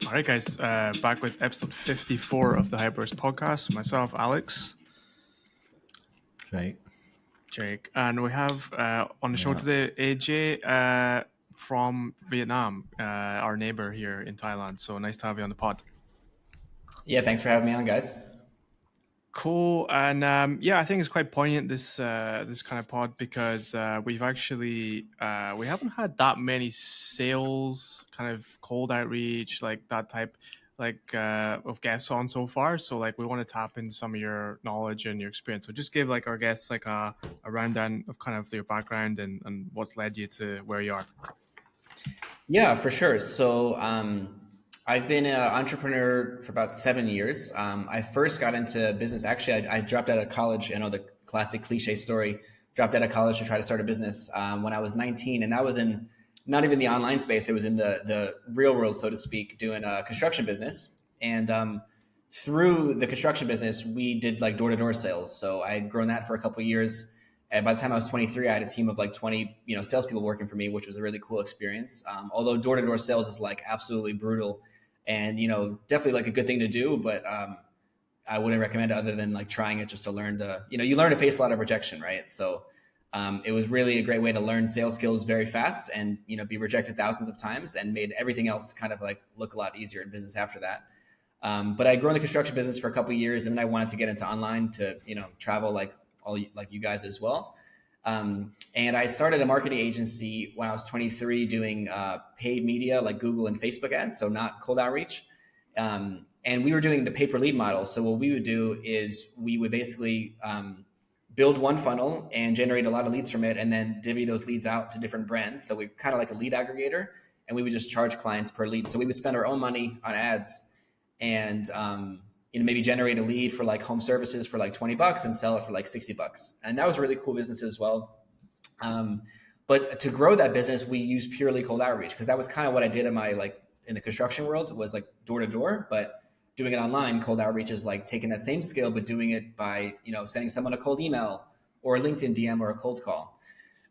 All right, guys, back with episode 54 of the HYPEWORKS podcast. Myself, Alex, Jake, and we have on the show today AJ from Vietnam, our neighbor here in Thailand. So nice to have you on the pod. Yeah, thanks for having me on, guys. Cool, and I think it's quite poignant this kind of pod because we've actually we haven't had that many sales kind of cold outreach like that type of guests on so far. So like we want to tap into some of your knowledge and your experience. So just give like our guests like a rundown of kind of your background and what's led you to where you are. Yeah, for sure. So I've been an entrepreneur for about 7 years. I first got into business. Actually, I dropped out of college. I know the classic cliche story. Dropped out of college to try to start a business when I was 19, and that was in not even the online space. It was in the real world, so to speak, doing a construction business. And through the construction business, we did like door-to-door sales. So I had grown that for a couple of years. And by the time I was 23, I had a team of like 20, salespeople working for me, which was a really cool experience. Although door-to-door sales is like absolutely brutal and, definitely like a good thing to do, but I wouldn't recommend it other than like trying it just to learn you learn to face a lot of rejection, right? So it was really a great way to learn sales skills very fast and, be rejected thousands of times and made everything else kind of like look a lot easier in business after that. But I'd grown the construction business for a couple of years, and then I wanted to get into online to, travel like you guys as well. And I started a marketing agency when I was 23 doing paid media like Google and Facebook ads, so not cold outreach. And we were doing the pay-per-lead model. So what we would do is we would basically build one funnel and generate a lot of leads from it and then divvy those leads out to different brands. So we're kind of like a lead aggregator, and we would just charge clients per lead. So we would spend our own money on ads and maybe generate a lead for like home services for like $20 and sell it for like $60. And that was a really cool business as well. But to grow that business, we used purely cold outreach because that was kind of what I did in the construction world was like door to door, but doing it online, cold outreach is like taking that same skill, but doing it by, sending someone a cold email or a LinkedIn DM or a cold call.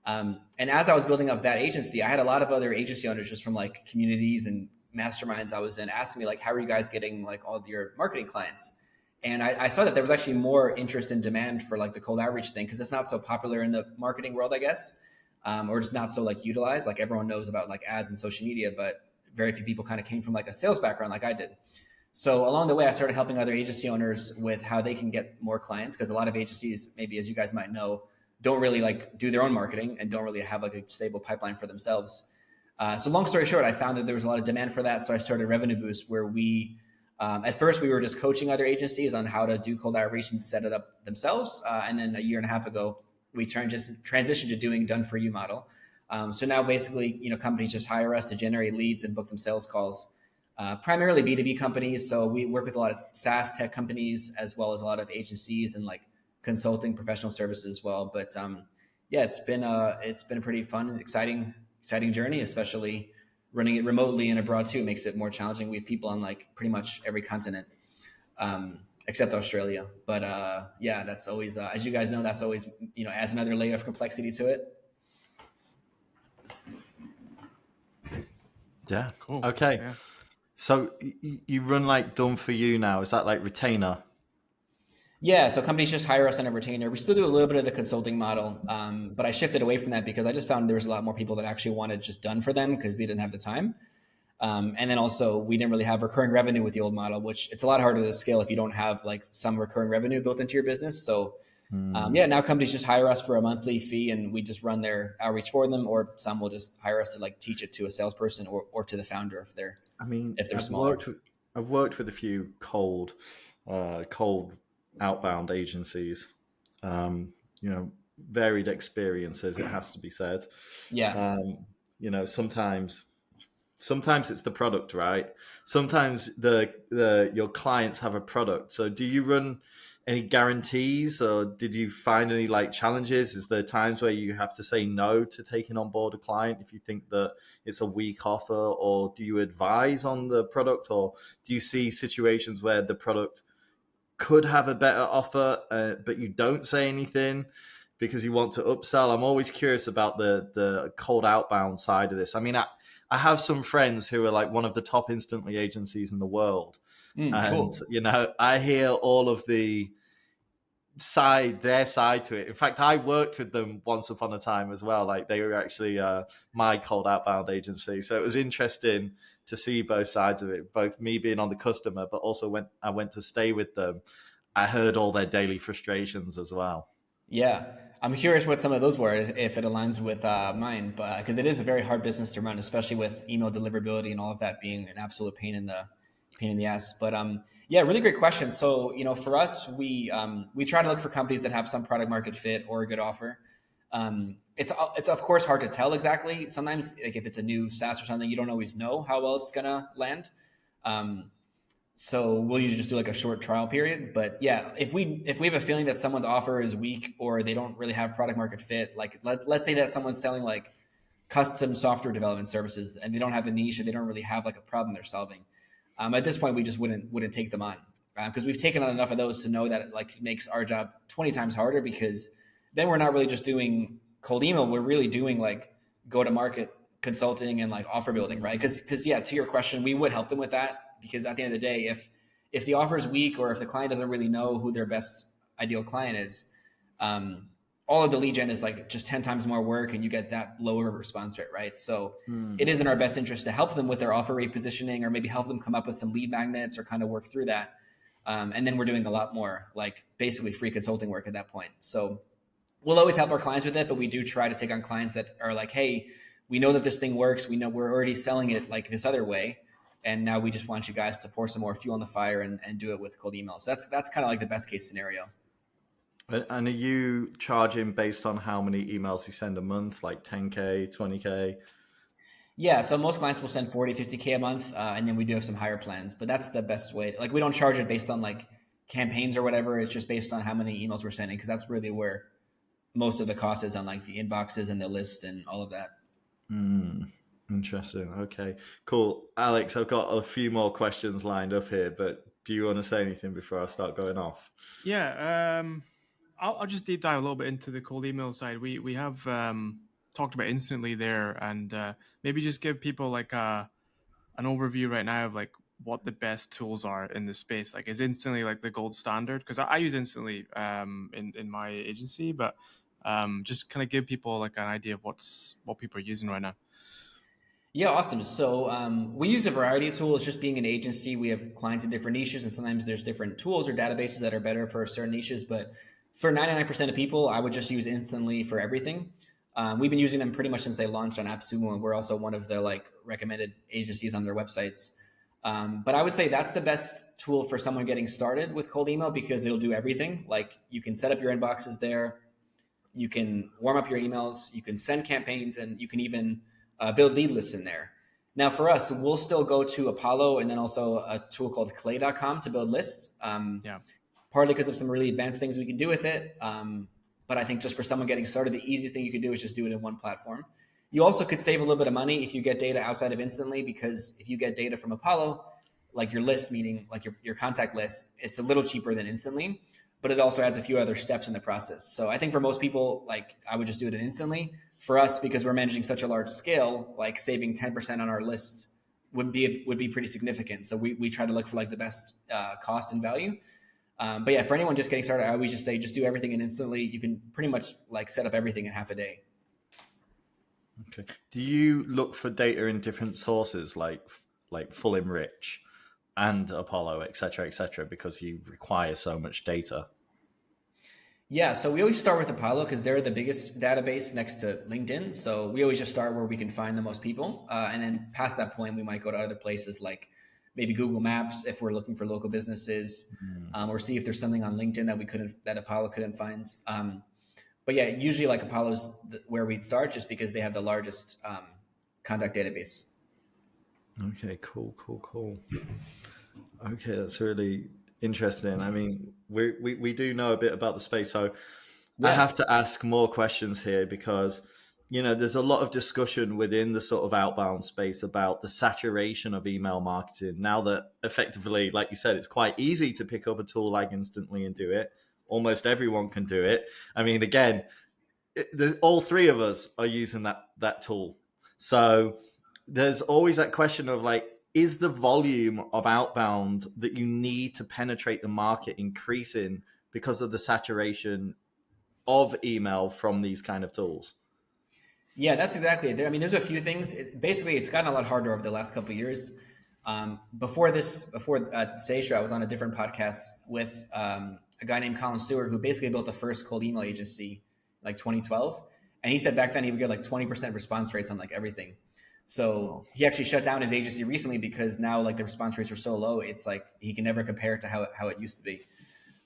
And as I was building up that agency, I had a lot of other agency owners just from like communities and masterminds I was in asking me like, how are you guys getting like all of your marketing clients? And I saw that there was actually more interest and demand for like the cold outreach thing because it's not so popular in the marketing world, I guess, or just not so like utilized. Like everyone knows about like ads and social media, but very few people kind of came from like a sales background like I did. So along the way, I started helping other agency owners with how they can get more clients because a lot of agencies, maybe as you guys might know, don't really like do their own marketing and don't really have like a stable pipeline for themselves. So long story short, I found that there was a lot of demand for that. So I started Revenue Boost where we, at first we were just coaching other agencies on how to do cold outreach and set it up themselves. And then a year and a half ago, we transitioned to doing done for you model. So now basically, companies just hire us to generate leads and book them sales calls, primarily B2B companies. So we work with a lot of SaaS tech companies as well as a lot of agencies and like consulting professional services as well. But it's been a pretty fun and exciting journey, especially running it remotely and abroad too makes it more challenging. We have people on like pretty much every continent, except Australia. But that's always, as you guys know, that's always, adds another layer of complexity to it. Yeah. Cool. Okay. Yeah. So you run like done for you now. Is that like retainer? Yeah, so companies just hire us on a retainer. We still do a little bit of the consulting model, but I shifted away from that because I just found there was a lot more people that actually wanted just done for them because they didn't have the time. And then also we didn't really have recurring revenue with the old model, which it's a lot harder to scale if you don't have like some recurring revenue built into your business. So now companies just hire us for a monthly fee and we just run their outreach for them, or some will just hire us to like teach it to a salesperson or to the founder if they're smaller. I've worked with a few cold outbound agencies, varied experiences, it has to be said. Yeah. Sometimes it's the product, right? Sometimes your clients have a product. So do you run any guarantees, or did you find any like challenges? Is there times where you have to say no to taking on board a client if you think that it's a weak offer, or do you advise on the product, or do you see situations where the product could have a better offer, but you don't say anything because you want to upsell? I'm always curious about the cold outbound side of this. I mean, I have some friends who are like one of the top instantly agencies in the world, and Cool. I hear all of their side to it. In fact, I worked with them once upon a time as well. Like they were actually my cold outbound agency, so it was interesting to see both sides of it. Both me being on the customer, but also when I went to stay with them, I heard all their daily frustrations as well. Yeah, I'm curious what some of those were, if it aligns with mine, but because it is a very hard business to run, especially with email deliverability and all of that being an absolute pain in the ass. But yeah, really great question. So for us, we try to look for companies that have some product market fit or a good offer. It's of course hard to tell exactly. Sometimes, like if it's a new SaaS or something, you don't always know how well it's gonna land. Um, so we'll usually just do like a short trial period. But yeah, if we have a feeling that someone's offer is weak or they don't really have product market fit, like let's say that someone's selling like custom software development services and they don't have a niche and they don't really have like a problem they're solving. At this point, we just wouldn't take them on because we've taken on enough of those to know that it like makes our job 20 times harder, because then we're not really just doing cold email, we're really doing like go to market consulting and like offer building, right? Because yeah, to your question, we would help them with that, because at the end of the day, if the offer is weak or if the client doesn't really know who their best ideal client is, um, all of the lead gen is like just 10 times more work and you get that lower response rate, right? So it is in our best interest to help them with their offer rate positioning, or maybe help them come up with some lead magnets or kind of work through that. And then we're doing a lot more like basically free consulting work at that point. So we'll always help our clients with it, but we do try to take on clients that are like, hey, we know that this thing works. We know we're already selling it like this other way. And now we just want you guys to pour some more fuel on the fire and do it with cold emails. That's kind of like the best case scenario. And are you charging based on how many emails you send a month, like 10K, 20K? Yeah, so most clients will send 40, 50K a month, and then we do have some higher plans, but that's the best way. Like we don't charge it based on like campaigns or whatever. It's just based on how many emails we're sending, because that's really where most of the cost is, on like the inboxes and the list and all of that. Interesting. Okay, cool. Alex, I've got a few more questions lined up here, but do you want to say anything before I start going off? Yeah, I'll just deep dive a little bit into the cold email side. We have talked about instantly there, and maybe just give people like an overview right now of like what the best tools are in this space. Like, is instantly like the gold standard? Because I use instantly in my agency, but just kind of give people like an idea of what people are using right now. Yeah, awesome. So we use a variety of tools. Just being an agency, we have clients in different niches, and sometimes there's different tools or databases that are better for certain niches. But for 99% of people, I would just use Instantly for everything. We've been using them pretty much since they launched on AppSumo, and we're also one of the like recommended agencies on their websites. But I would say that's the best tool for someone getting started with cold email, because it'll do everything. Like you can set up your inboxes there, you can warm up your emails, you can send campaigns, and you can even build lead lists in there. Now, for us, we'll still go to Apollo and then also a tool called clay.com to build lists, Yeah. partly because of some really advanced things we can do with it. But I think just for someone getting started, the easiest thing you could do is just do it in one platform. You also could save a little bit of money if you get data outside of Instantly, because if you get data from Apollo, like your list, meaning like your contact list, it's a little cheaper than Instantly, but it also adds a few other steps in the process. So I think for most people, like I would just do it in Instantly. For us, because we're managing such a large scale, like saving 10% on our lists would be pretty significant. So we try to look for like the best cost and value. But yeah, for anyone just getting started, I always just say just do everything in Instantly. You can pretty much like set up everything in half a day. Okay. Do you look for data in different sources, like Full Enrich and Apollo, et cetera, because you require so much data? Yeah, so we always start with Apollo because they're the biggest database next to LinkedIn. So we always just start where we can find the most people. And then past that point, we might go to other places like maybe Google Maps if we're looking for local businesses, or see if there's something on LinkedIn that Apollo couldn't find. But yeah, usually like Apollo's where we'd start, just because they have the largest contact database. Okay, cool. Okay, that's really interesting. I mean, we do know a bit about the space, so I Yeah. have to ask more questions here because there's a lot of discussion within the sort of outbound space about the saturation of email marketing. Now that effectively, like you said, it's quite easy to pick up a tool like Instantly and do it. Almost everyone can do it. I mean, again, all three of us are using that tool, so there's always that question of like, is the volume of outbound that you need to penetrate the market increasing because of the saturation of email from these kind of tools? Yeah, that's exactly it. I mean, there's a few things. Basically, it's gotten a lot harder over the last couple of years. Before today's show, I was on a different podcast with a guy named Colin Stewart, who basically built the first cold email agency in like 2012. And he said back then he would get like 20% response rates on like everything. So Oh. he actually shut down his agency recently because now like the response rates are so low, it's like he can never compare it to how it used to be.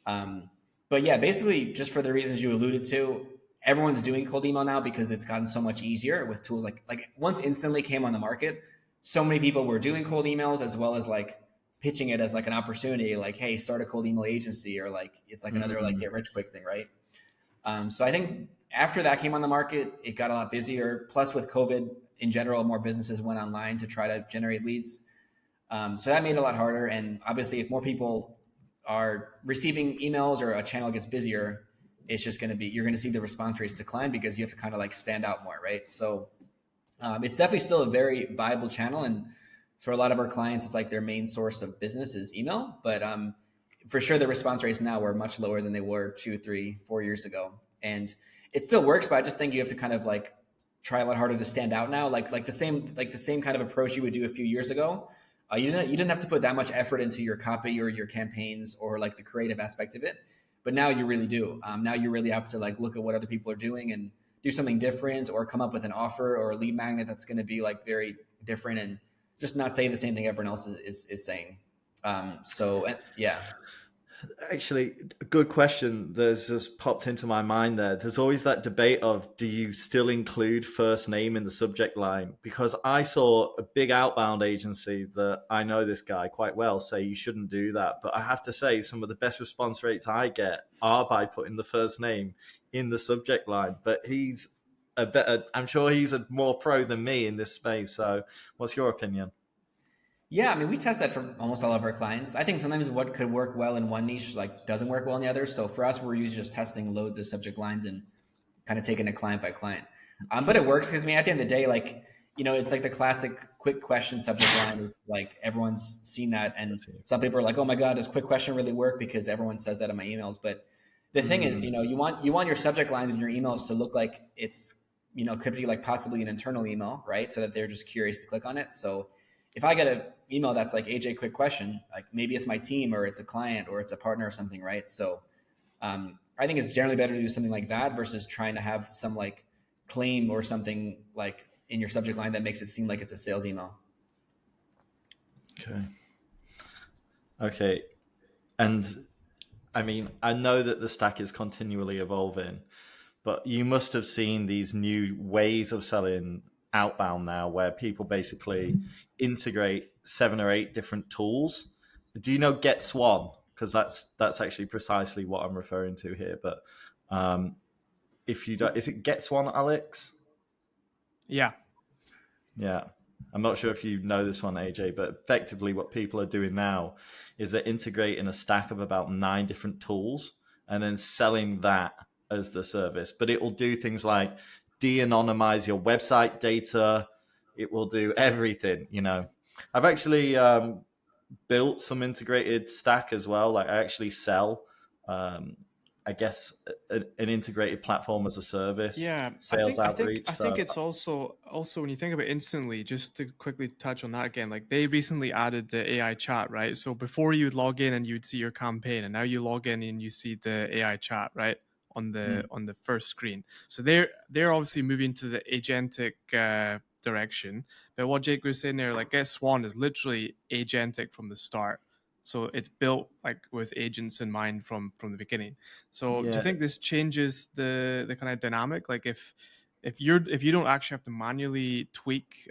Um, but yeah, basically, just for the reasons you alluded to, everyone's doing cold email now because it's gotten so much easier with tools like once Instantly came on the market, so many people were doing cold emails as well as like pitching it as like an opportunity, like hey, start a cold email agency, or like it's like another like Mm. get rich quick thing, right? So I think after that came on the market, it got a lot busier. Plus, with COVID in general, more businesses went online to try to generate leads. So that made it a lot harder. And obviously, if more people are receiving emails or a channel gets busier, it's just going to be, you're going to see the response rates decline because you have to kind of like stand out more, right? So it's definitely still a very viable channel. And for a lot of our clients, it's like their main source of business is email. But for sure, the response rates now are much lower than they were 2, 3, 4 years ago. And it still works, but I just think you have to kind of like try a lot harder to stand out now. Like the same kind of approach you would do a few years ago. You didn't have to put that much effort into your copy or your campaigns or like the creative aspect of it, but now you really do. Now you really have to like look at what other people are doing and do something different, or come up with an offer or a lead magnet that's going to be like very different and just not say the same thing everyone else is saying. Yeah. Actually, a good question. There's just popped into my mind there. There's always that debate of, do you still include first name in the subject line? Because I saw a big outbound agency that I know this guy quite well say you shouldn't do that. But I have to say, some of the best response rates I get are by putting the first name in the subject line. But he's a better, I'm sure he's a more pro than me in this space. So what's your opinion? Yeah, I mean, we test that for almost all of our clients. I think sometimes what could work well in one niche like doesn't work well in the other. So for us, we're usually just testing loads of subject lines and kind of taking it client by client. But it works because I mean, at the end of the day, like it's like the classic quick question subject line. Like everyone's seen that, and some people are like, "Oh my god, does quick question really work?" Because everyone says that in my emails. But the thing is, Mm, you want your subject lines in your emails to look like it's could be like possibly an internal email, right? So that they're just curious to click on it. So if I get an email that's like AJ quick question, like maybe it's my team or it's a client or it's a partner or something, right? So I think it's generally better to do something like that versus trying to have some like claim or something like in your subject line that makes it seem like it's a sales email. okay. Okay. And I mean, I know that the stack is continually evolving, but you must have seen these new ways of selling outbound now where people basically integrate 7 or 8 different tools. Do you know Get Swan? Because that's actually precisely what I'm referring to here. But if you don't, is it Get Swan, Alex? Yeah. Yeah. I'm not sure if you know this one, AJ, but effectively what people are doing now is they're integrating a stack of about 9 different tools and then selling that as the service. But it will do things like de-anonymize your website data. It will do everything. I've actually built some integrated stack as well. Like I actually sell, um, I guess, an integrated platform as a service, Yeah, I sales think I think outreach. I think So it's also when you think about Instantly, just to quickly touch on that again, like they recently added the AI chat, right? So before you would log in and you would see your campaign, and now you log in and you see the AI chat, right? On the Mm. on the first screen. So they're obviously moving to the agentic direction. But what Jake was saying there, like Get Swan is literally agentic from the start. So it's built like with agents in mind from the beginning. So do you yeah, think this changes the kind of dynamic? Like if you don't actually have to manually tweak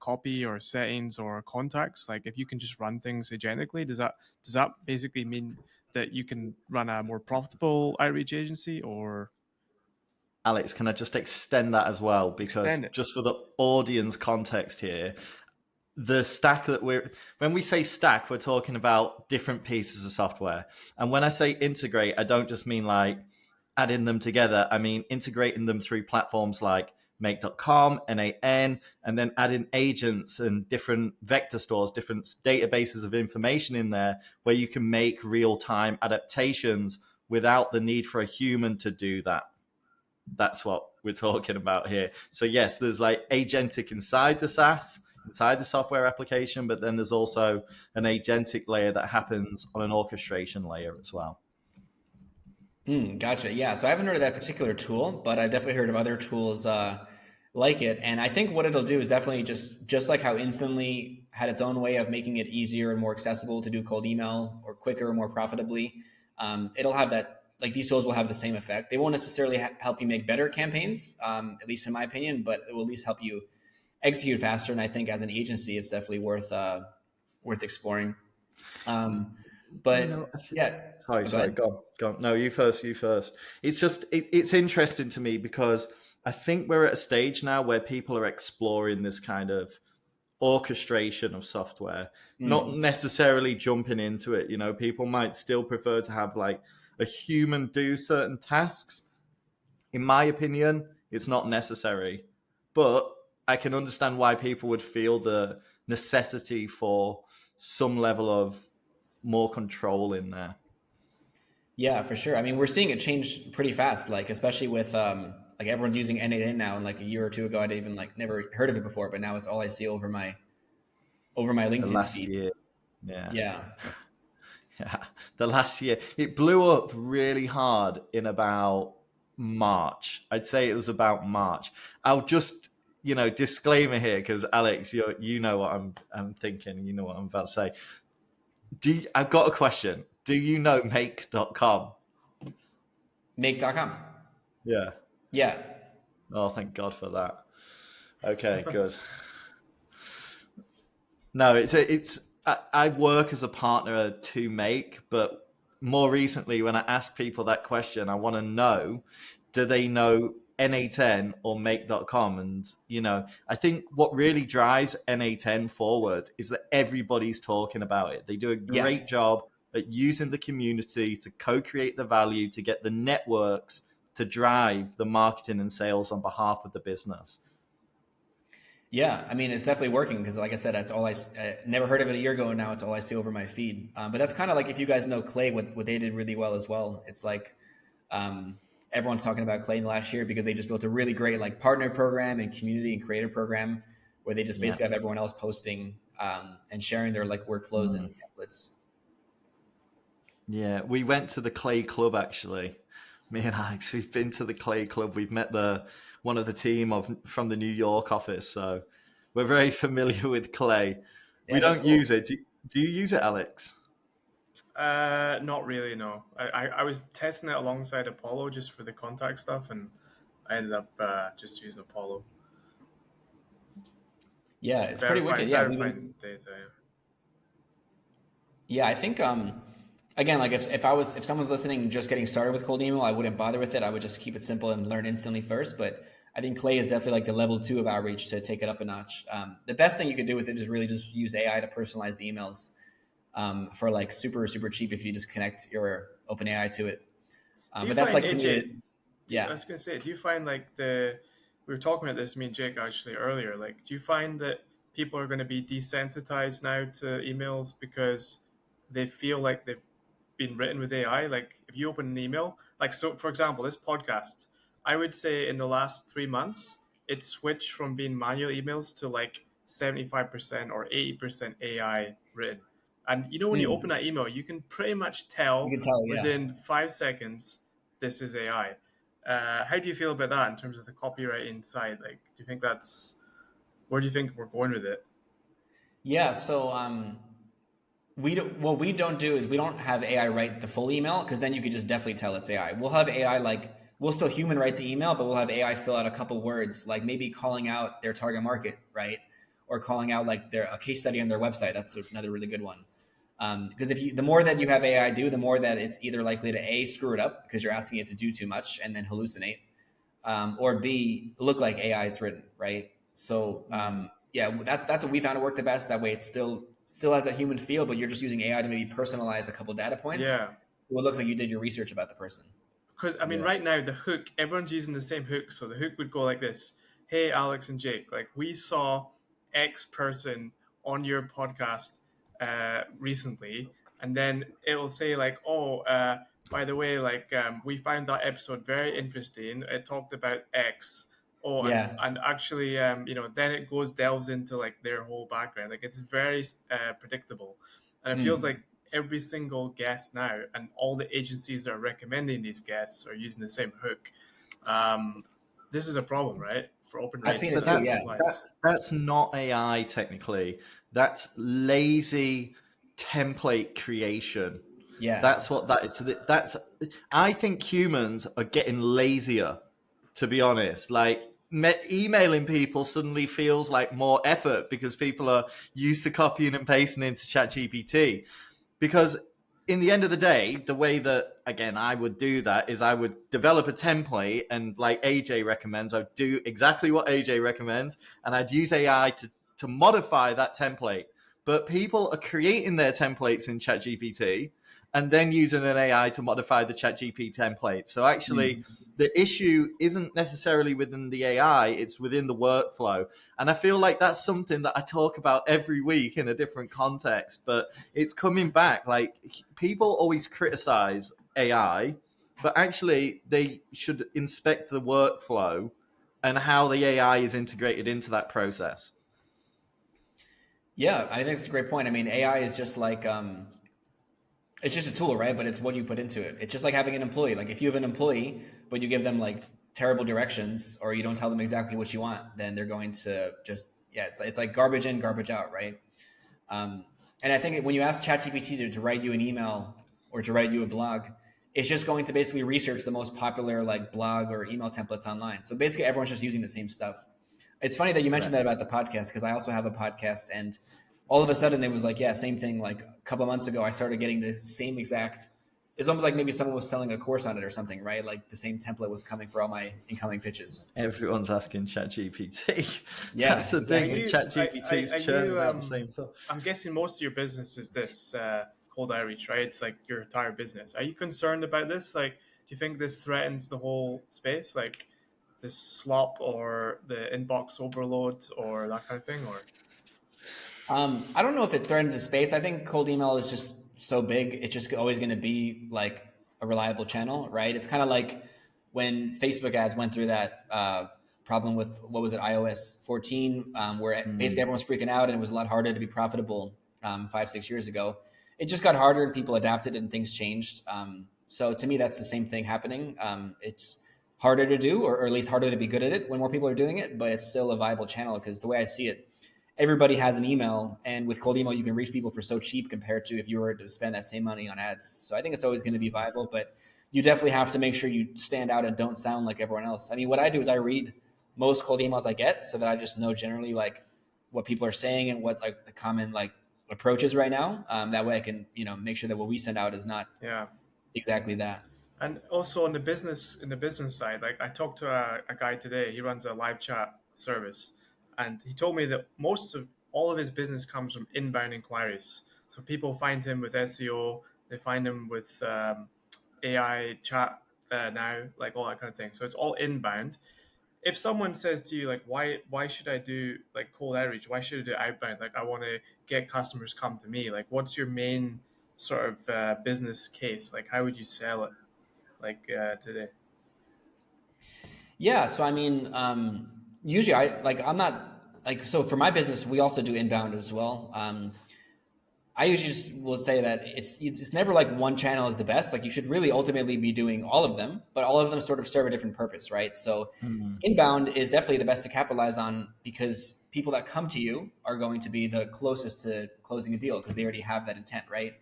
copy or settings or contacts, like if you can just run things agentically, does that basically mean that you can run a more profitable outreach agency or Alex, can I just extend that as well? Because extend it? just for the audience context here, the stack that when we say stack, we're talking about different pieces of software. And when I say integrate, I don't just mean like adding them together. I mean integrating them through platforms like make.com, NAN, and then adding agents and different vector stores, different databases of information in there where you can make real-time adaptations without the need for a human to do that. That's what we're talking about here. So yes, there's like agentic inside the SaaS, inside the software application, but then there's also an agentic layer that happens on an orchestration layer as well. Gotcha. Yeah. So I haven't heard of that particular tool, but I've definitely heard of other tools like it. And I think what it'll do is definitely just like how Instantly had its own way of making it easier and more accessible to do cold email or quicker or more profitably. It'll have that, like these tools will have the same effect. They won't necessarily help you make better campaigns, at least in my opinion, but it will at least help you execute faster. And I think as an agency, it's definitely worth exploring. But yeah. Sorry, go on. No, you first. It's just, it's interesting to me because I think we're at a stage now where people are exploring this kind of orchestration of software, not necessarily jumping into it. You know, people might still prefer to have like a human do certain tasks. In my opinion, it's not necessary, but I can understand why people would feel the necessity for some level of more control in there. Yeah, for sure. I mean, we're seeing it change pretty fast, like especially with like everyone's using N8N now, and like a year or two ago, I'd even like never heard of it before, but now it's all I see over my LinkedIn feed. Year. Yeah. Yeah. Yeah. The last year, it blew up really hard in about March. I'd say it was about March. I'll just, disclaimer here, because Alex, you know what I'm thinking. You know what I'm about to say. I've got a question. Do you know make.com? Make.com. Yeah. Yeah. Oh, thank God for that. Okay, good. No, I work as a partner to Make, but more recently, when I ask people that question, I want to know, do they know N8N or Make.com? And, I think what really drives N8N forward is that everybody's talking about it. They do a great job at using the community to co-create the value, to get the networks to drive the marketing and sales on behalf of the business. Yeah, I mean, it's definitely working because, like I said, that's all I never heard of it a year ago, and now it's all I see over my feed. But that's kind of like if you guys know Clay, what they did really well as well. It's like everyone's talking about Clay in the last year because they just built a really great like partner program and community and creator program where they just basically have everyone else posting and sharing their like workflows and templates. Yeah, we went to the Clay Club actually. Me and Alex, we've been to the Clay Club. We've met one of the team from the New York office, so we're very familiar with Clay. Yeah, we don't use it. Do you use it, Alex? Not really, no. I was testing it alongside Apollo just for the contact stuff, and I ended up just using Apollo. Yeah, it's pretty wicked. Yeah, verifying data. Yeah, I think again, like if someone's listening just getting started with cold email, I wouldn't bother with it. I would just keep it simple and learn instantly first. But I think Clay is definitely like the level 2 of outreach to take it up a notch. The best thing you could do with it is really just use AI to personalize the emails for like super, super cheap if you just connect your OpenAI to it. But that's like to me, yeah. I was going to say, do you find like we were talking about this, me and Jake actually earlier, like, do you find that people are going to be desensitized now to emails because they feel like they've been written with AI? Like if you open an email, like, so for example, this podcast, I would say in the last 3 months, it switched from being manual emails to like 75% or 80% AI written. And when you open that email, you can pretty much tell, within 5 seconds, this is AI. How do you feel about that in terms of the copywriting side? Like, do you think where do you think we're going with it? Yeah. So, what we don't do is we don't have AI write the full email because then you could just definitely tell it's AI. We'll have AI we'll still human write the email, but we'll have AI fill out a couple words, like maybe calling out their target market, right? Or calling out like a case study on their website. That's another really good one. Because the more that you have AI do, the more that it's either likely to screw it up because you're asking it to do too much and then hallucinate, or B, look like AI is written, right? So that's what we found to work the best. That way, it still has that human feel, but you're just using AI to maybe personalize a couple data points. Yeah, so it looks like you did your research about the person. Because right now the hook, everyone's using the same hook. So the hook would go like this: hey, Alex and Jake, like we saw X person on your podcast recently, and then it'll say like, oh, by the way, like we found that episode very interesting. It talked about X. Oh, Yeah. and actually, then it delves into like their whole background. Like it's very predictable, and it feels like every single guest now, and all the agencies that are recommending these guests are using the same hook. This is a problem, right? For open I've seen rates it But too. and Yeah. supplies. that's not AI technically. That's lazy template creation. Yeah. That's what that is. So that's I think humans are getting lazier, to be honest. Like emailing people suddenly feels like more effort because people are used to copying and pasting into ChatGPT. Because in the end of the day, the way that again I would do that is I would develop a template, and like AJ recommends, I'd do exactly what AJ recommends, and I'd use AI to modify that template. But people are creating their templates in ChatGPT and then using an AI to modify the ChatGPT template. So actually, the issue isn't necessarily within the AI; it's within the workflow. And I feel like that's something that I talk about every week in a different context, but it's coming back. Like people always criticize AI, but actually they should inspect the workflow and how the AI is integrated into that process. Yeah, I think it's a great point. I mean, AI is just like it's just a tool, right? But it's what you put into it. It's just like having an employee. Like if you have an employee, but you give them like terrible directions or you don't tell them exactly what you want, then they're going to just yeah, it's like garbage in, garbage out, right? Um, and I think when you ask ChatGPT to write you an email or to write you a blog, it's just going to basically research the most popular like blog or email templates online. So basically, everyone's just using the same stuff. It's funny that you mentioned that Correct. about the podcast because I also have a podcast, and all of a sudden it was like, yeah, same thing. Like a couple months ago, I started getting the same exact. It's almost like maybe someone was selling a course on it or something, right? Like the same template was coming for all my incoming pitches. Everyone's asking ChatGPT. That's Yeah, the Are thing. exactly. And you ChatGPT is are churning you out the same stuff. I'm guessing most of your business is this cold outreach, right? It's like your entire business. Are you concerned about this? Like, do you think this threatens the whole space, like this slop or the inbox overload or that kind of thing? Or I don't know if it threatens the space. I think cold email is just so big; it's just always going to be like a reliable channel, right? It's kind of like when Facebook ads went through that problem with what was it, iOS 14, where basically everyone was freaking out, and it was a lot harder to be profitable 5, 6 years ago. It just got harder, and people adapted, and things changed. So to me, that's the same thing happening. It's harder to do, or at least harder to be good at it when more people are doing it, but it's still a viable channel because the way I see it everybody has an email, and with cold email you can reach people for so cheap compared to if you were to spend that same money on ads. So I think it's always going to be viable, but you definitely have to make sure you stand out and don't sound like everyone else. I mean, what I do is I read most cold emails I get so that I just know generally like what people are saying and what like the common like approaches right now. That way I can make sure that what we send out is not yeah. exactly that. And also on the business side, like I talked to a guy today. He runs a live chat service, and he told me that most of all of his business comes from inbound inquiries. So people find him with SEO, they find him with AI chat now, like all that kind of thing. So it's all inbound. If someone says to you like, why should I do like cold outreach? Why should I do outbound? Like I want to get customers come to me. Like what's your main sort of business case? Like how would you sell it? Like today. Yeah, so I mean, usually I'm not like so for my business we also do inbound as well. I usually just will say that it's never like one channel is the best. Like you should really ultimately be doing all of them, but all of them sort of serve a different purpose, right? So Mm. inbound is definitely the best to capitalize on because people that come to you are going to be the closest to closing a deal because they already have that intent, right?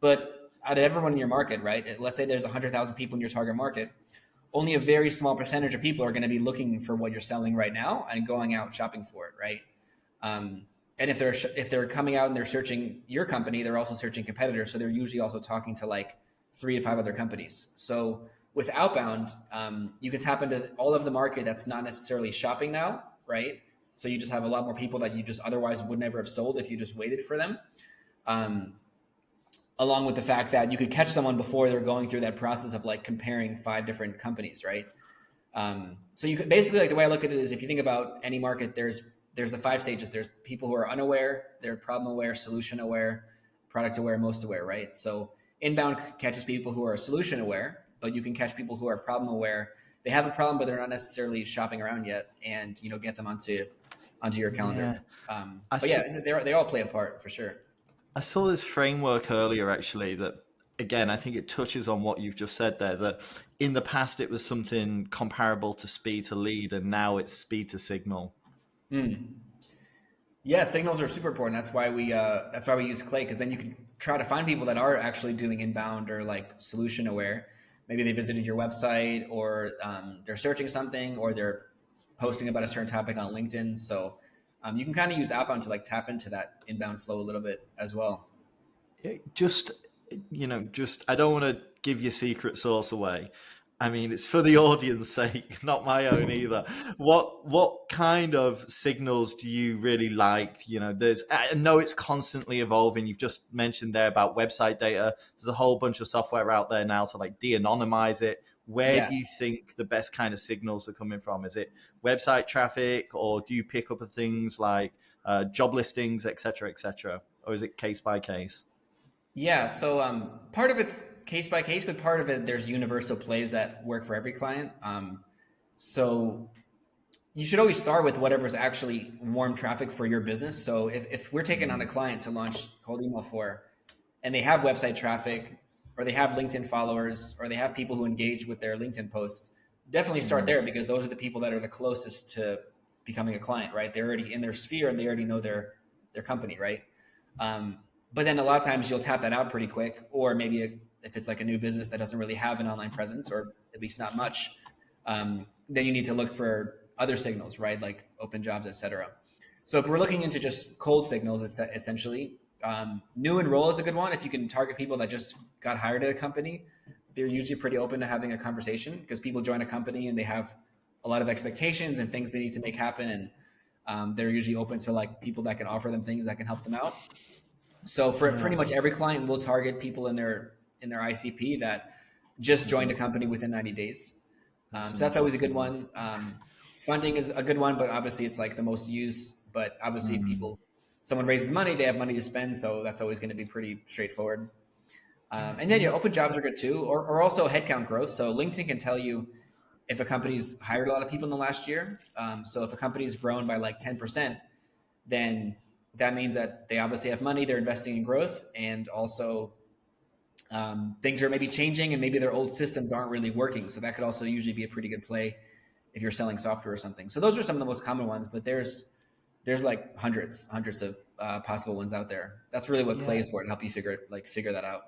But out of everyone in your market, right? Let's say there's 100,000 people in your target market, only a very small percentage of people are going to be looking for what you're selling right now and going out shopping for it, right? Um, and if they're coming out and they're searching your company, they're also searching competitors. So they're usually also talking to like 3 to 5 other companies. So with outbound, you can tap into all of the market that's not necessarily shopping now, right? So you just have a lot more people that you just otherwise would never have sold if you just waited for them. Um, Along with the fact that you could catch someone before they're going through that process of like comparing 5 different companies, right? So you could basically, like, the way I look at it is, if you think about any market, there's the 5 stages. There's people who are unaware, they're problem aware, solution aware, product aware, most aware, right? So inbound catches people who are solution aware, but you can catch people who are problem aware. They have a problem, but they're not necessarily shopping around yet, and get them onto your calendar. Yeah. I But saw, yeah, they all play a part for sure. I saw this framework earlier actually that again I think it touches on what you've just said there, that in the past it was something comparable to speed to lead and now it's speed to signal. Mm. Yeah, signals are super important. That's why we use Clay, because then you can try to find people that are actually doing inbound or like solution aware. Maybe they visited your website, or they're searching something, or they're posting about a certain topic on LinkedIn. So you can kind of use outbound to like tap into that inbound flow a little bit as well. Just just I don't want to give your secret sauce away. I mean, it's for the audience sake, not my own either. What kind of signals do you really like? I know it's constantly evolving. You've just mentioned there about website data. There's a whole bunch of software out there now to like de-anonymize it. Where Yeah. do you think the best kind of signals are coming from? Is it website traffic, or do you pick up things like job listings, et cetera, or is it case by case? Yeah, so part of it's case by case, but part of it, there's universal plays that work for every client. So you should always start with whatever's actually warm traffic for your business. So if we're taking on a client to launch cold email for, and they have website traffic, or they have LinkedIn followers, or they have people who engage with their LinkedIn posts, definitely start Mm. there, because those are the people that are the closest to becoming a client, right? They're already in their sphere and they already know their company, right? Um, but then a lot of times you'll tap that out pretty quick, or maybe if it's like a new business that doesn't really have an online presence, or at least not much, then you need to look for other signals, right? Like open jobs, etc. So if we're looking into just cold signals, it's essentially new enroll is a good one. If you can target people that just got hired at a company, they're usually pretty open to having a conversation, because people join a company and they have a lot of expectations and things they need to make happen, and they're usually open to like people that can offer them things that can help them out. So for Yeah, pretty much every client, we'll target people in their ICP that just joined a company within 90 days. that's So that's always a good interesting. one. Funding is a good one, but obviously it's like the most used. But obviously, if Mm. someone raises money, they have money to spend, so that's always going to be pretty straightforward. Yeah, And then open jobs are good too, or also headcount growth. So LinkedIn can tell you if a company's hired a lot of people in the last year. So if a company's grown by like 10%, then that means that they obviously have money, they're investing in growth, and also things are maybe changing, and maybe their old systems aren't really working. So that could also usually be a pretty good play if you're selling software or something. So those are some of the most common ones, but there's like hundreds of possible ones out there. That's really what Clay yeah. is for, to help you figure that out.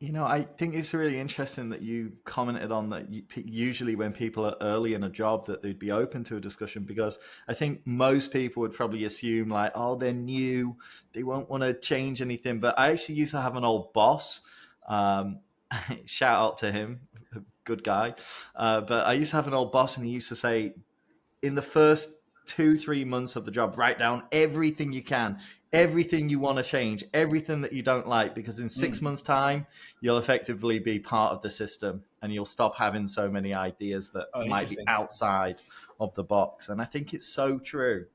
I think it's really interesting that you commented on that. Usually, when people are early in a job, that they'd be open to a discussion, because I think most people would probably assume like, oh, they're new, they won't want to change anything. But I actually used to have an old boss. Um, Shout out to him, good guy. But I used to have an old boss, and he used to say, in the first 2 3 months of the job, write down everything you can, everything you want to change, everything that you don't like, because in 6 months time you'll effectively be part of the system and you'll stop having so many ideas that Oh, might be interesting. outside of the box. And I think it's so true.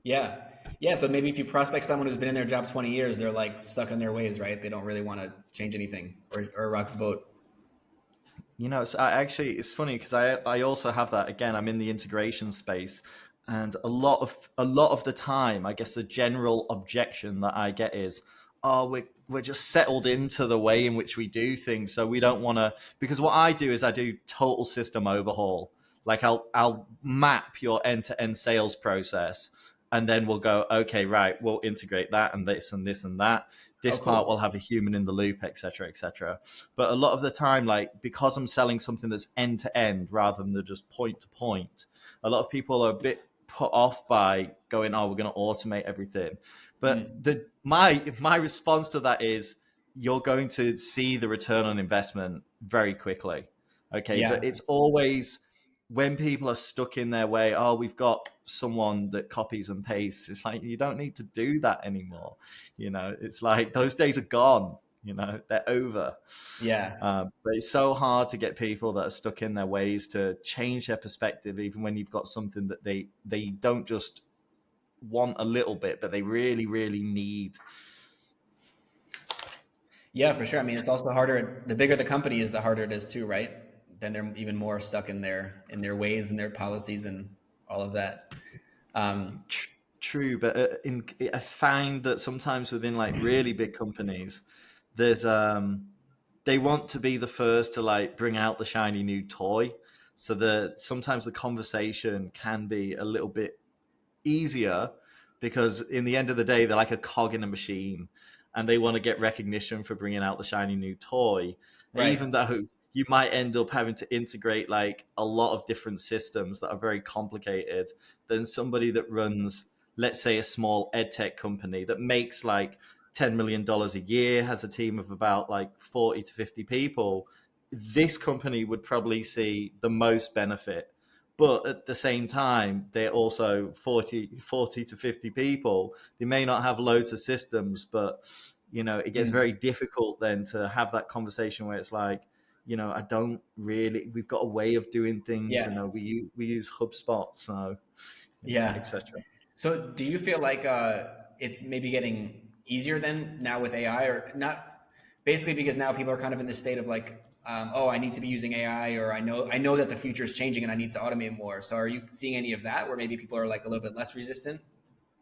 Yeah. Yeah. So maybe if you prospect someone who's been in their job 20 years, they're like stuck in their ways, right? They don't really want to change anything, or rock the boat. It's funny because I also have that. Again, I'm in the integration space, and a lot of the time, I guess the general objection that I get is, "Oh, we're just settled into the way in which we do things, so we don't want to." Because what I do is I do total system overhaul. Like I'll map your end to end sales process, and then we'll go, okay, right, we'll integrate that and this and this and that. Oh, This part will cool. have a human in the loop, etc., etc. But a lot of the time, like because I'm selling something that's end to end rather than just point to point, a lot of people are a bit put off by going, "Oh, we're going to automate everything." But Mm. my response to that is, you're going to see the return on investment very quickly. Okay, but Yeah. it's always when people are stuck in their way. Oh, we've got someone that copies and pastes. It's like you don't need to do that anymore. It's like those days are gone. they're over. Yeah. But it's so hard to get people that are stuck in their ways to change their perspective, even when you've got something that they don't just want a little bit, but they really, really need. Yeah, for sure. I mean, it's also harder. The bigger the company is, the harder it is too, right? Then they're even more stuck in their ways and their policies and all of that. Um, True, but I find that sometimes within like really big companies, there's they want to be the first to like bring out the shiny new toy, so that sometimes the conversation can be a little bit easier, because in the end of the day they're like a cog in a machine, and they want to get recognition for bringing out the shiny new toy, right. even though you might end up having to integrate like a lot of different systems that are very complicated, than somebody that runs, let's say, a small ed tech company that makes like $10 million a year, has a team of about like 40 to 50 people. This company would probably see the most benefit, but at the same time they're also 40 to 50 people. They may not have loads of systems, but it gets Mm, very difficult then to have that conversation where it's like, I don't really, we've got a way of doing things, yeah. we use HubSpot, so Yeah. etc. So do you feel like it's maybe getting easier then now with AI, or not? Basically, because now people are kind of in this state of like, oh, I need to be using AI, or I know that the future is changing and I need to automate more. So are you seeing any of that where maybe people are like a little bit less resistant?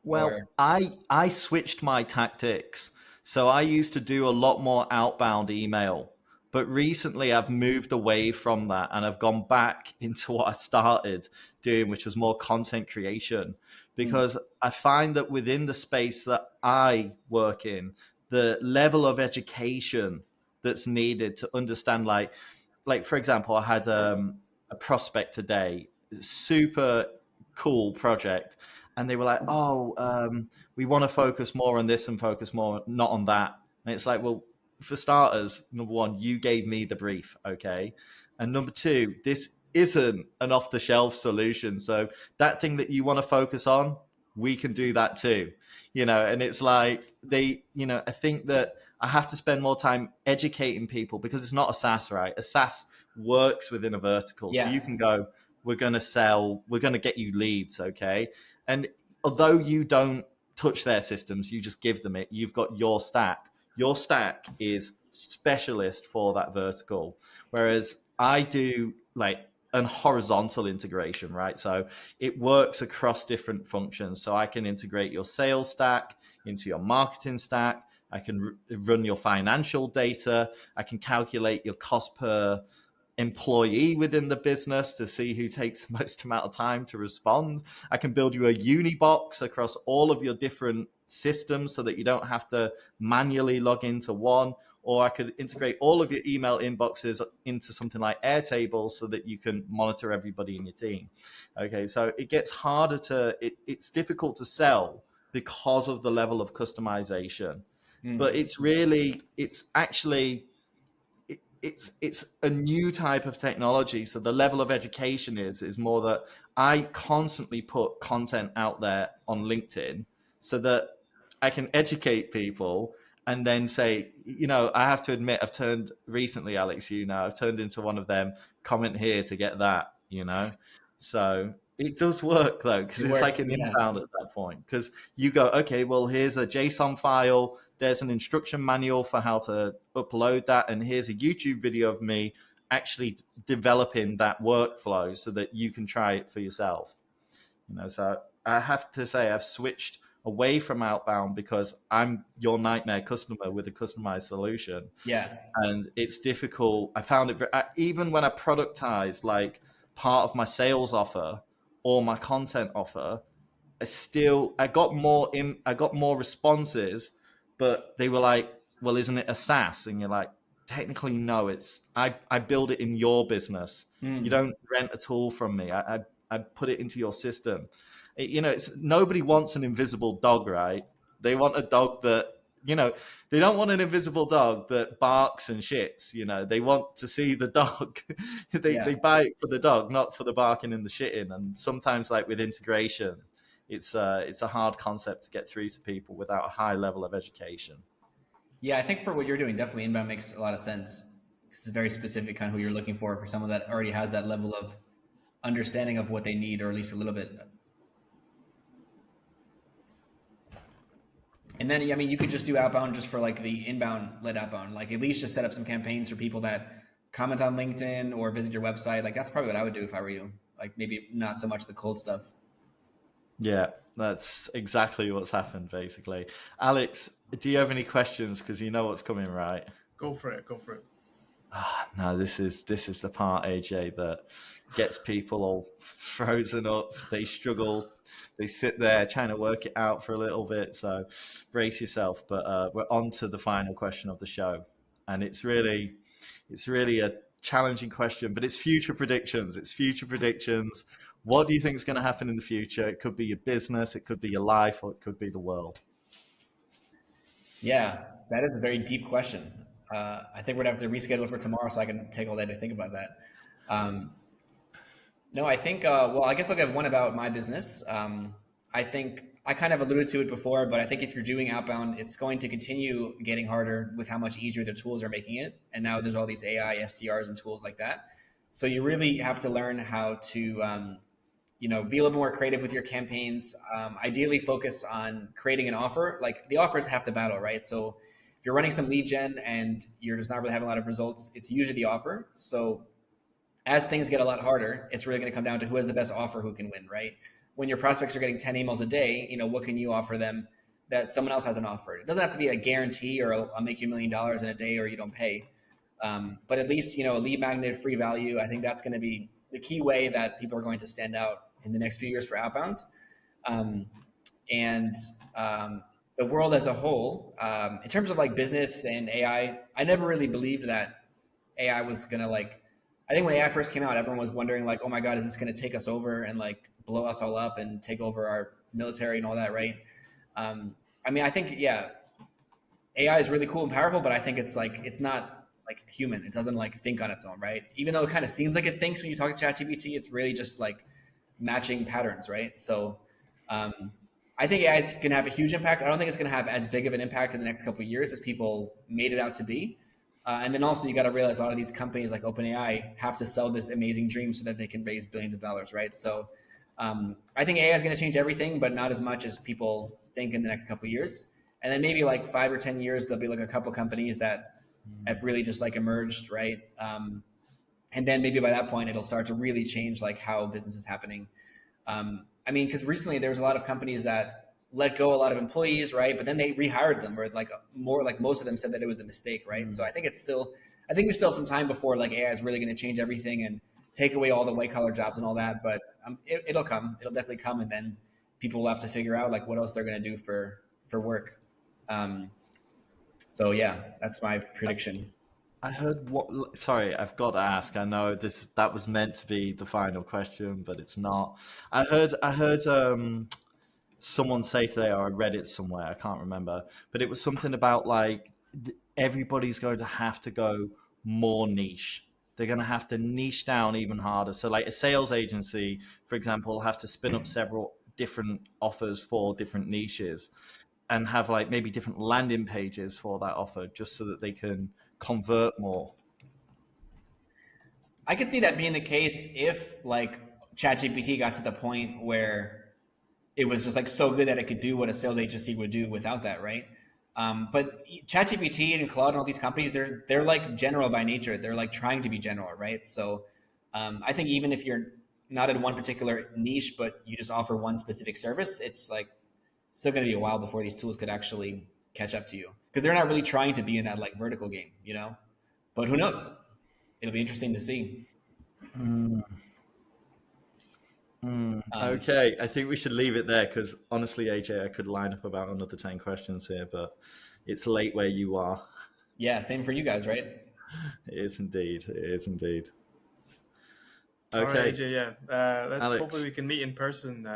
Well, Or I switched my tactics. So I used to do a lot more outbound email, but recently I've moved away from that and I've gone back into what I started doing, which was more content creation, Mm, because I find that within the space that I work in, the level of education that's needed to understand, like for example, I had a prospect today, super cool project, and they were like, "Oh, we want to focus more on this and focus more not on that." And it's like, well, for starters, number one, you gave me the brief, okay, and number two, this isn't an off-the-shelf solution. So that thing that you want to focus on, we can do that too, And it's like I think that I have to spend more time educating people, because it's not a SaaS, right? A SaaS works within a vertical. So yeah. you can go, we're going to sell, we're going to get you leads, okay? And although you don't touch their systems, you just give them it, you've got your stack. Your stack is specialist for that vertical. Whereas I do like an horizontal integration, right? So it works across different functions. So I can integrate your sales stack into your marketing stack. I can run your financial data. I can calculate your cost per employee within the business to see who takes the most amount of time to respond. I can build you a uni box across all of your different systems so that you don't have to manually log into one. Or I could integrate all of your email inboxes into something like Airtable so that you can monitor everybody in your team. Okay, so it gets harder it's difficult to sell because of the level of customization. But Mm, it's actually it's a new type of technology. So the level of education is more that I constantly put content out there on LinkedIn so that I can educate people, and then say, I have to admit, I've turned recently, Alex, I've turned into one of them, comment here to get that. So it does work though, because it it's like works. an Yeah. inbound at that point, because you go, okay, well, here's a JSON file, there's an instruction manual for how to upload that, and here's a YouTube video of me actually developing that workflow so that you can try it for yourself. So I have to say I've switched away from outbound because I'm your nightmare customer with a customized solution, Yeah. and it's difficult. I found it even when I productized like part of my sales offer or my content offer, I got more responses, but they were like, well, isn't it a SaaS? And you're like, technically no, I build it in your business. You Mm, don't rent a tool from me. I put it into your system. It's nobody wants an invisible dog, right? They want a dog that, they don't want an invisible dog that barks and shits. They want to see the dog. They yeah. buy it for the dog, not for the barking and the shitting. And sometimes, like with integration, it's a hard concept to get through to people without a high level of education. Yeah, I think for what you're doing, definitely inbound makes a lot of sense. It's very specific kind of who you're looking for someone that already has that level of understanding of what they need, or at least a little bit. And then, I mean, you could just do outbound just for like the inbound led outbound. Like at least just set up some campaigns for people that comment on LinkedIn or visit your website. Like that's probably what I would do if I were you. Like maybe not so much the cold stuff. Yeah, that's exactly what's happened, basically. Alex, do you have any questions? Because you know what's coming, right? Go for it. Go for it. No, this is the part, AJ, that gets people all frozen up. They struggle. They sit there trying to work it out for a little bit. So brace yourself. But we're on to the final question of the show, and it's really a challenging question. But it's future predictions. It's future predictions. What do you think is going to happen in the future? It could be your business, it could be your life, or it could be the world. Yeah, that is a very deep question. I think we're gonna have to reschedule for tomorrow so I can take all day to think about that. Um, No, I think, well, I guess I'll give one about my business. I think I kind of alluded to it before, but I think if you're doing outbound, it's going to continue getting harder with how much easier the tools are making it. And now there's all these AI SDRs and tools like that. So you really have to learn how to, be a little more creative with your campaigns. Ideally, focus on creating an offer. Like the offer is half the battle, right? So if you're running some lead gen and you're just not really having a lot of results, it's usually the offer. So as things get a lot harder, it's really going to come down to who has the best offer, who can win, right? When your prospects are getting 10 emails a day, what can you offer them that someone else hasn't offered? It doesn't have to be a guarantee or I'll make you $1 million in a day or you don't pay. But at least, a lead magnet, free value. I think that's going to be the key way that people are going to stand out in the next few years for outbound. Um, and the world as a whole, in terms of like business and AI, I never really believed that AI was going to I think when AI first came out, everyone was wondering like, oh my God, is this going to take us over and like blow us all up and take over our military and all that, right? I mean, I think, yeah, AI is really cool and powerful, but I think it's not like human. It doesn't like think on its own, right? Even though it kind of seems like it thinks when you talk to ChatGPT, it's really just like matching patterns, right? So I think AI is going to have a huge impact. I don't think it's going to have as big of an impact in the next couple of years as people made it out to be. And then also you got to realize a lot of these companies like OpenAI have to sell this amazing dream so that they can raise billions of dollars, right? So I think AI is going to change everything, but not as much as people think in the next couple of years. And then maybe like 5 or 10 years, there'll be like a couple companies that have really just like emerged, right? And then maybe by that point, it'll start to really change like how business is happening. I mean, because recently there's a lot of companies that let go a lot of employees, right? But then they rehired them, or like more like most of them said that it was a mistake, right? So I think we still have some time before like AI is really going to change everything and take away all the white collar jobs and all that. But it'll come, it'll definitely come, and then people will have to figure out like what else they're going to do for work. So yeah, that's my prediction. I heard what. Sorry, I've got to ask. I know that was meant to be the final question, but it's not. I heard someone say today, or I read it somewhere. I can't remember, but it was something about like everybody's going to have to go more niche. They're going to have to niche down even harder. So, like a sales agency, for example, will have to spin up several different offers for different niches and have like maybe different landing pages for that offer just so that they can convert more. I could see that being the case if like ChatGPT got to the point where it was just like so good that it could do what a sales agency would do without that, right? But ChatGPT and Claude and all these companies, they're like general by nature. They're like trying to be general, right? So I think even if you're not in one particular niche, but you just offer one specific service, it's like still going to be a while before these tools could actually catch up to you because they're not really trying to be in that like vertical game. But who knows? It'll be interesting to see. Mm, Um, okay, I think we should leave it there because honestly, AJ, I could line up about another 10 questions here, but it's late where you are. yeah, same for you guys, right? It is indeed. It is indeed. All right, Okay, AJ. Yeah, let's hopefully Alex, we can meet in person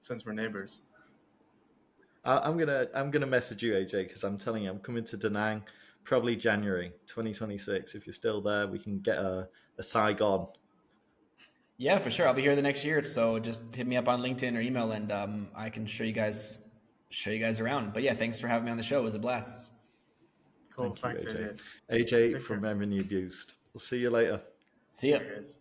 since we're neighbors. I'm gonna message you, AJ, because I'm telling you, I'm coming to Da Nang probably January 2026. If you're still there, we can get a Saigon. Yeah, for sure. I'll be here the next year, so just hit me up on LinkedIn or email, and I can show you guys around. But yeah, thanks for having me on the show. It was a blast. Cool. Thank you, Thanks, AJ. AJ. AJ Take from care. Revenue Boost. We'll see you later. See ya. There it is.